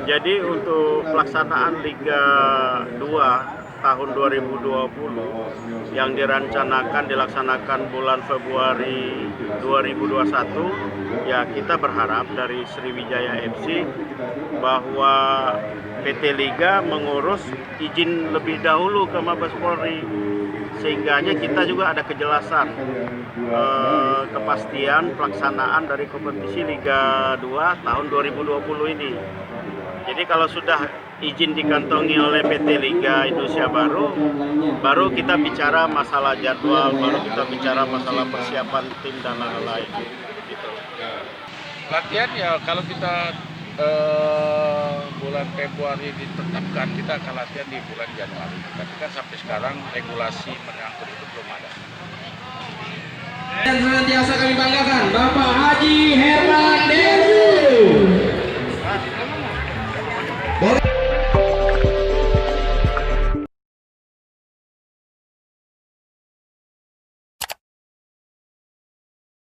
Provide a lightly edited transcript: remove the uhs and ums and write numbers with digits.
Jadi untuk pelaksanaan Liga 2 tahun 2020 yang dilaksanakan bulan Februari 2021, ya kita berharap dari Sriwijaya FC bahwa PT Liga mengurus izin lebih dahulu ke Mabes Polri, sehingga kita juga ada kejelasan kepastian pelaksanaan dari kompetisi Liga 2 tahun 2020 ini. Jadi kalau sudah izin dikantongi oleh PT Liga Indonesia baru kita bicara masalah jadwal, baru kita bicara masalah persiapan tim dan lain-lain. Gitu. Latihan ya kalau kita bulan Februari ditetapkan, kita akan latihan di bulan Januari. Tapi kan sampai sekarang regulasi menyangkut itu belum ada. Dan senantiasa kami banggakan Bapak Haji Herman Deru. Boleh.